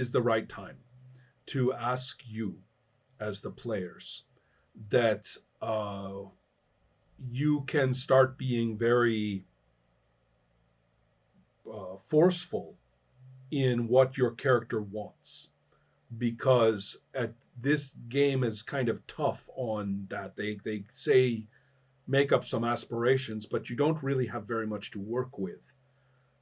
is the right time to ask you, as the players, that you can start being very forceful in what your character wants, because this game is kind of tough on that. They say make up some aspirations, but you don't really have very much to work with.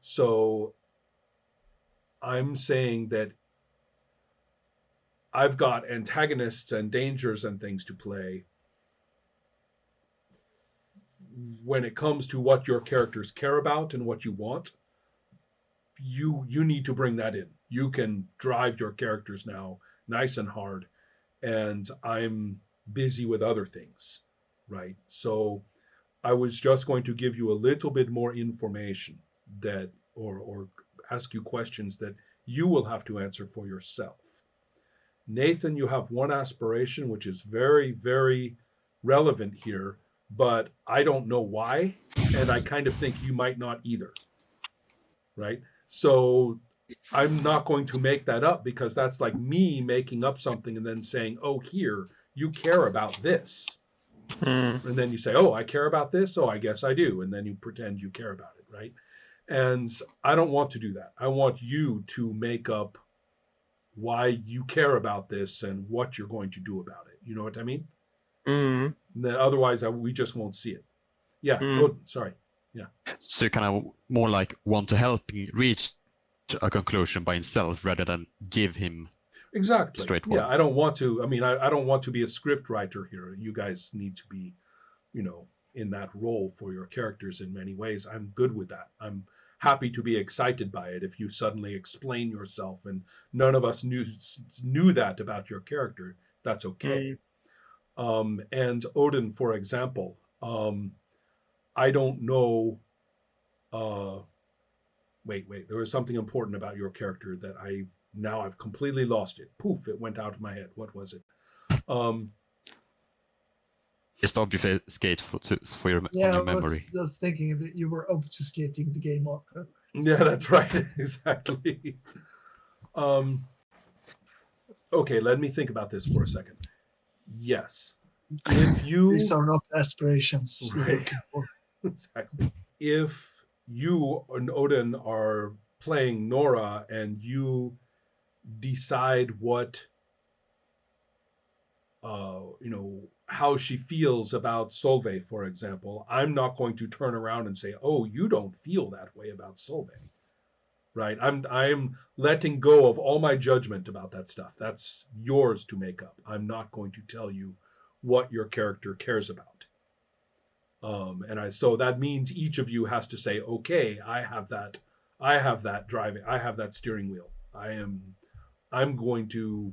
So I'm saying that I've got antagonists and dangers and things to play. When it comes to what your characters care about and what you want, you need to bring that in. You can drive your characters now nice and hard, and I'm busy with other things, right? So I was just going to give you a little bit more information that, or ask you questions that you will have to answer for yourself. Nathan, you have one aspiration which is very, very relevant here, but I don't know why, and I kind of think you might not either, right? So I'm not going to make that up, because that's like me making up something and then saying, oh, here, you care about this. Hmm. And then you say, oh, I care about this. Oh, I guess I do. And then you pretend you care about it, right? And I don't want to do that. I want you to make up why you care about this and what you're going to do about it. You know what I mean? Hmm. And then otherwise, we just won't see it. Yeah, Hmm. Odin, sorry. Yeah. So you kind of more like want to help him reach a conclusion by himself rather than give him Exactly. straight Yeah, one. I don't want to. I mean, I don't want to be a script writer here. You guys need to be, in that role for your characters in many ways. I'm good with that. I'm happy to be excited by it if you suddenly explain yourself and none of us knew that about your character. That's okay. And Odin, for example, I don't know. Uh, wait. There was something important about your character that I've completely lost it. Poof! It went out of my head. What was it? Um, Just obfuscate for your Yeah, on I your was memory. just thinking that you were obfuscating the game master. yeah, that's right. Exactly. Um, okay, let me think about this for a second. Yes, if you These are not aspirations you're right, looking for. exactly. If you and Odin are playing Nora and you decide what how she feels about Solveig, for example, I'm not going to turn around and say, "Oh, you don't feel that way about Solveig." Right? I'm letting go of all my judgment about that stuff. That's yours to make up. I'm not going to tell you what your character cares about. So that means each of you has to say, "Okay, I have that driving, I have that steering wheel. I'm going to,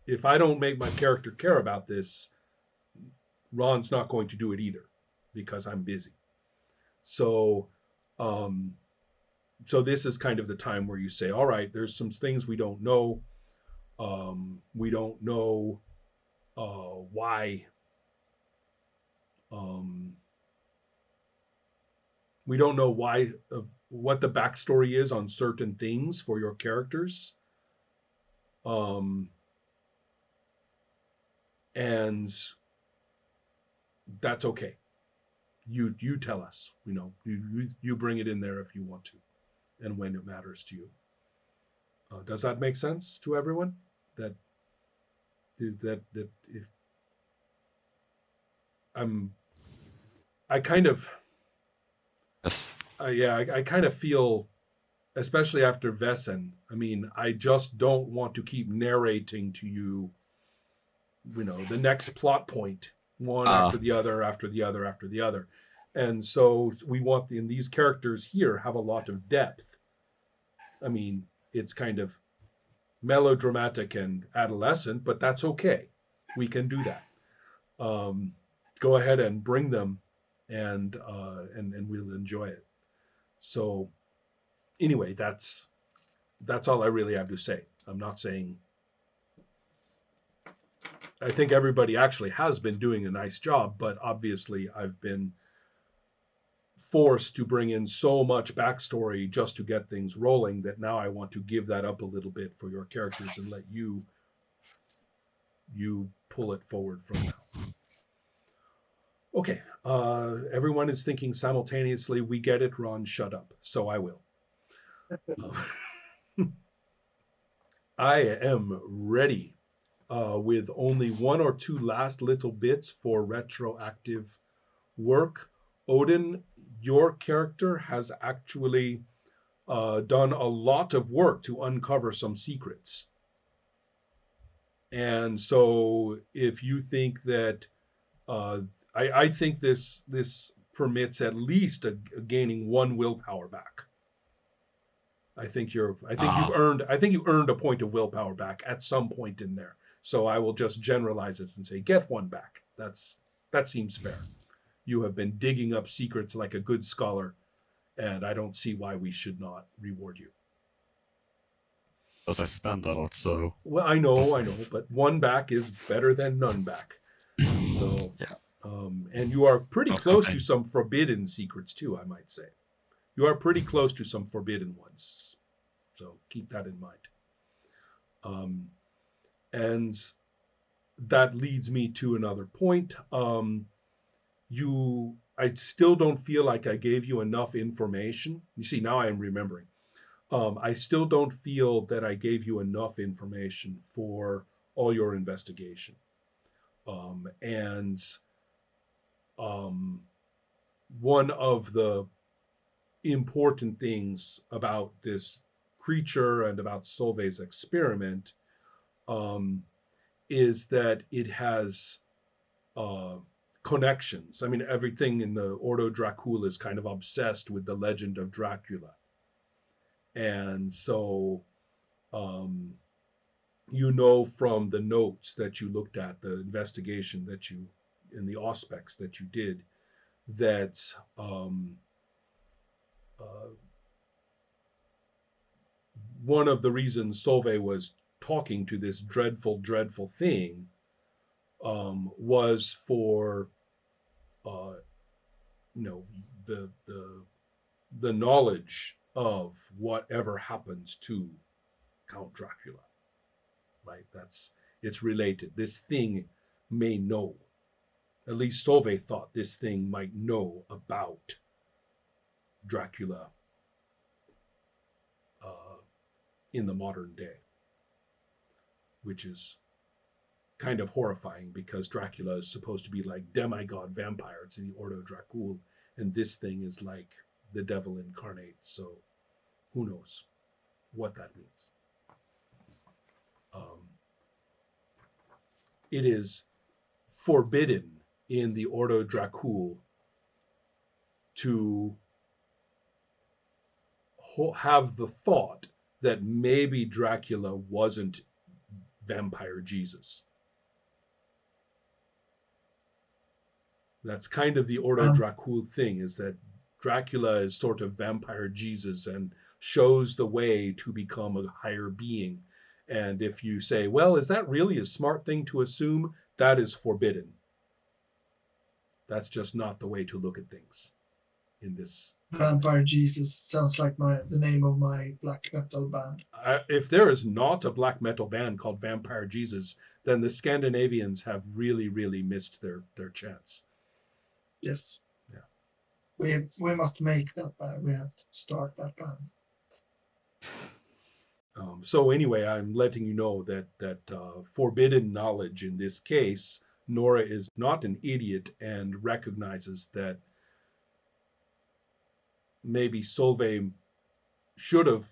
if I don't make my character care about this, Ron's not going to do it either, because I'm busy." So, um, so this is kind of the time where you say, "All right, there's some things we don't know. We don't know why. Um, we don't know why, what the backstory is on certain things for your characters, um, and that's okay. You tell us. You bring it in there if you want to, and when it matters to you." Does that make sense to everyone? That that if I'm, I kind of, Yes. yeah, I kind of feel, especially after Vessen. I mean, I just don't want to keep narrating to you, the next plot point, one after the other, after the other, after the other. And so we want in these characters here have a lot of depth. I mean, it's kind of melodramatic and adolescent, but that's okay. We can do that. Um, Go ahead and bring them, and we'll enjoy it. So anyway, that's all I really have to say. I'm not saying. I think everybody actually has been doing a nice job, but obviously I've been forced to bring in so much backstory just to get things rolling that now I want to give that up a little bit for your characters and let you pull it forward from now. Okay, everyone is thinking simultaneously. We get it, Ron. Shut up. So I will. I am ready with only one or two last little bits for retroactive work. Odin, your character has actually done a lot of work to uncover some secrets. And so if you think that, I think this permits at least a gaining one willpower back. I think you earned a point of willpower back at some point in there. So I will just generalize it and say get one back. That seems fair. You have been digging up secrets like a good scholar, and I don't see why we should not reward you. Because I spend a lot, so. Well, I know, nice. but one back is better than none back. So, yeah. And you are pretty close Okay. to some forbidden secrets too, I might say. You are pretty close to some forbidden ones. So keep that in mind. And that leads me to another point. I still don't feel like I gave you enough information. You see, now I am remembering. I still don't feel that I gave you enough information for all your investigation. And one of the important things about this creature and about Solvay's experiment is that it has connections. I mean, everything in the Ordo Dracul is kind of obsessed with the legend of Dracula. And so, you know, from the notes that you looked at, the investigation that you, in the auspex that you did, that one of the reasons Solvay was talking to this dreadful, dreadful thing was for, the knowledge of whatever happens to Count Dracula. Right? It's related. This thing may know. At least Solvay thought this thing might know about Dracula in the modern day, which is kind of horrifying because Dracula is supposed to be like demigod vampire. It's in the Ordo Dracul, and this thing is like the devil incarnate. So who knows what that means. It is forbidden in the Ordo Dracul to have the thought that maybe Dracula wasn't vampire Jesus. That's kind of the Ordo Dracul thing, is that Dracula is sort of vampire Jesus and shows the way to become a higher being. And if you say, well, is that really a smart thing to assume? That is forbidden. That's just not the way to look at things in this. Vampire Jesus sounds like the name of my black metal band. If there is not a black metal band called Vampire Jesus, then the Scandinavians have really, really missed their chance. Yes. Yeah. We must make that band. We have to start that band. So anyway, I'm letting you know that forbidden knowledge in this case, Nora is not an idiot and recognizes that maybe Solvay should have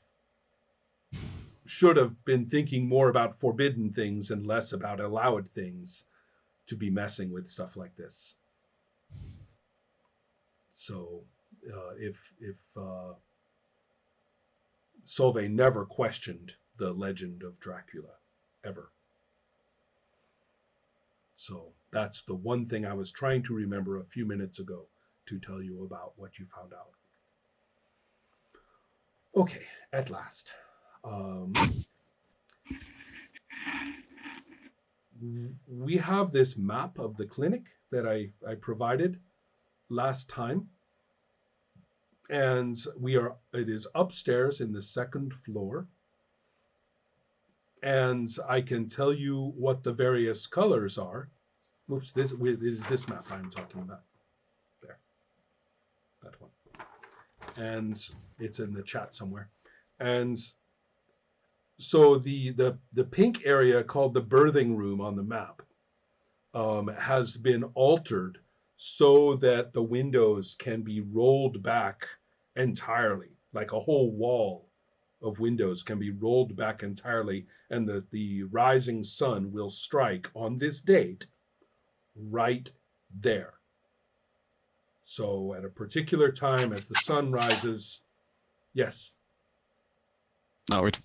been thinking more about forbidden things and less about allowed things to be messing with stuff like this. So if Solvay never questioned the legend of Dracula, ever. So that's the one thing I was trying to remember a few minutes ago to tell you about what you found out. Okay, at last. We have this map of the clinic that I provided last time. and it is upstairs in the second floor. And I can tell you what the various colors are. Oops, this is this map I'm talking about. There, that one. And it's in the chat somewhere. And so the pink area called the birthing room on the map has been altered so that the windows can be rolled back entirely, like a whole wall of windows can be rolled back entirely, and the rising sun will strike on this date right there. So at a particular time as the sun rises, yes. No, it.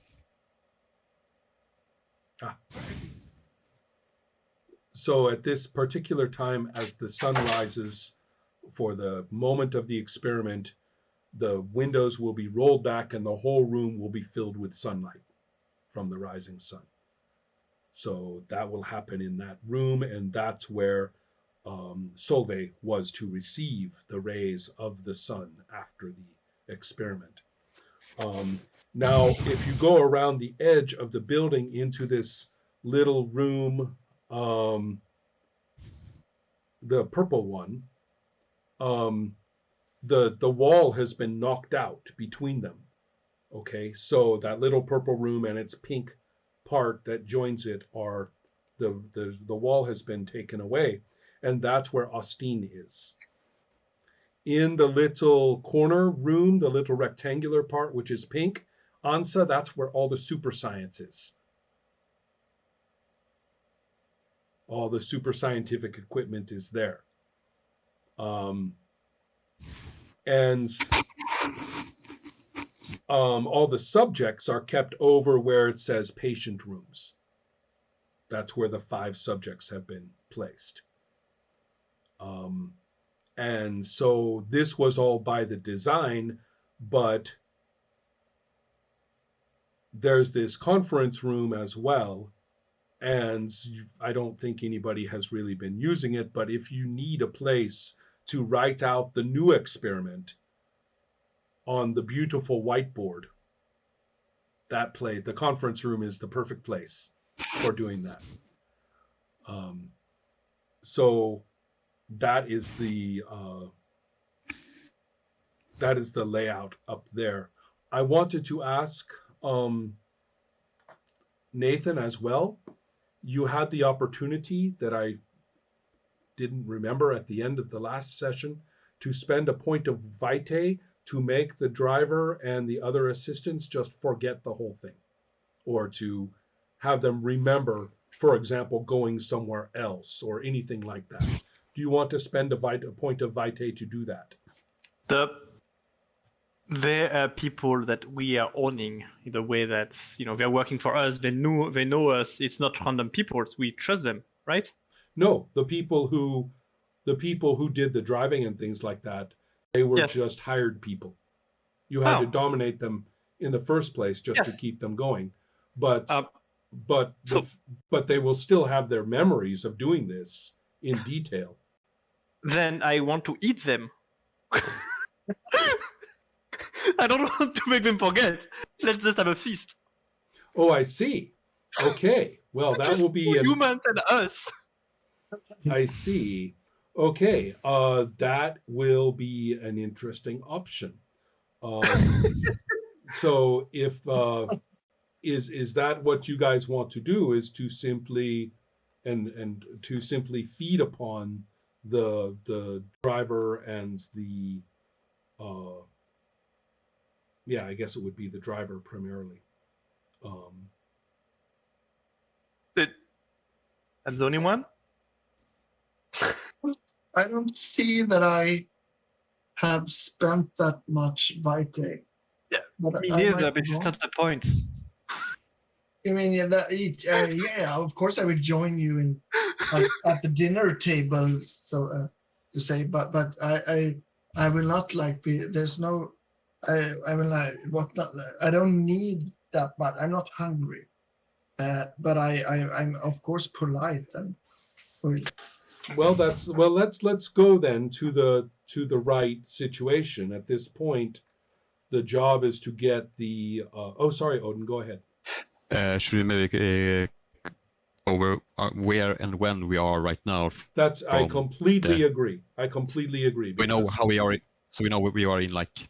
So at this particular time as the sun rises, for the moment of the experiment, the windows will be rolled back and the whole room will be filled with sunlight from the rising sun. So that will happen in that room, and that's where Solveig was to receive the rays of the sun after the experiment. Now, if you go around the edge of the building into this little room, the purple one, the wall has been knocked out between them. Okay, so that little purple room and its pink part that joins it are the wall has been taken away, and that's where Austin is. In the little corner room, the little rectangular part which is pink, Ansa, that's where all the super science is. All the super scientific equipment is there. And all the subjects are kept over where it says patient rooms. That's where the 5 subjects have been placed. And so this was all by the design, but there's this conference room as well. And I don't think anybody has really been using it, but if you need a place to write out the new experiment on the beautiful whiteboard, the conference room is the perfect place for doing that. So that is the layout up there. I wanted to ask Nathan as well. You had the opportunity that I didn't remember at the end of the last session to spend a point of vitae to make the driver and the other assistants just forget the whole thing, or to have them remember, for example, going somewhere else or anything like that. Do you want to spend a point of vitae to do that? There are people that we are owning in the way that they're working for us. They know us. It's not random people. We trust them, right? No, the people who did the driving and things like that, they were just hired people. You had to dominate them in the first place just to keep them going. But they will still have their memories of doing this in detail. Then I want to eat them. I don't want to make them forget. Let's just have a feast. Oh, I see. Okay. Well, that will be humans and us. I see. Okay. That will be an interesting option. So if is that what you guys want to do, is to simply and to simply feed upon the driver and the I guess it would be the driver primarily. That's the only one? I don't see that I have spent that much vitae. Yeah, but me neither, but it's not the point. I mean, of course I would join you in at the dinner table, so to say, but I will not be. There's no. I will not. I don't need that much. I'm not hungry, but I'm of course polite and. Well, let's go then to to the right situation. At this point, the job is to get the. Oh, sorry, Odin. Go ahead. Should we maybe over where and when we are right now? I completely the- agree. I completely agree. We know because how we are, so we know where we are in like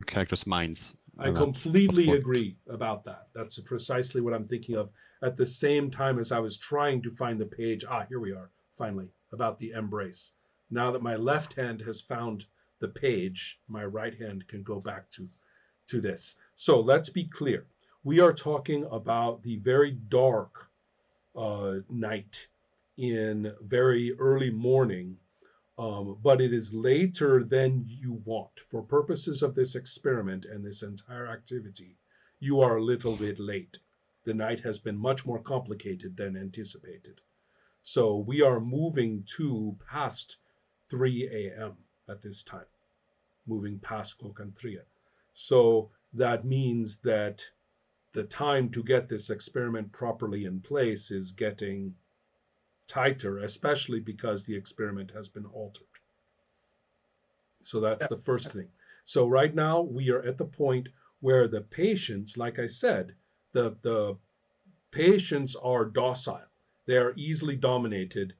characters' minds. I and that, completely what- agree about that. That's precisely what I'm thinking of. At the same time as I was trying to find the page, here we are, finally, about the embrace. Now that my left hand has found the page, my right hand can go back to this. So let's be clear. We are talking about the very dark night in very early morning, but it is later than you want. For purposes of this experiment and this entire activity, you are a little bit late. The night has been much more complicated than anticipated. So we are moving to past 3 a.m. at this time, moving past klockan 3. So that means that the time to get this experiment properly in place is getting tighter, especially because the experiment has been altered. So that's the first thing. So right now we are at the point where the patients, like I said, the patients are docile. They are easily dominated.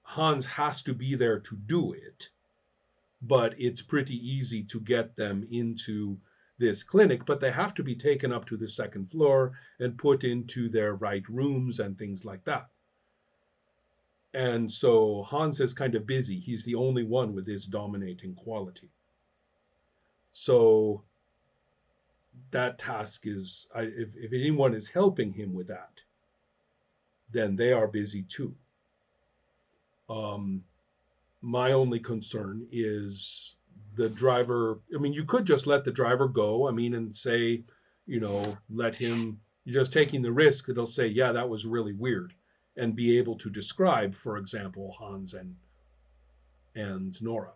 Hans has to be there to do it, but it's pretty easy to get them into this clinic, but they have to be taken up to the second floor and put into their right rooms and things like that. And so Hans is kind of busy. He's the only one with this dominating quality. So that task is, if anyone is helping him with that, then they are busy too. My only concern is the driver. I mean, you could just let the driver go. I mean, and say, let him. You're just taking the risk that he'll say, yeah, that was really weird, and be able to describe, for example, Hans and Nora.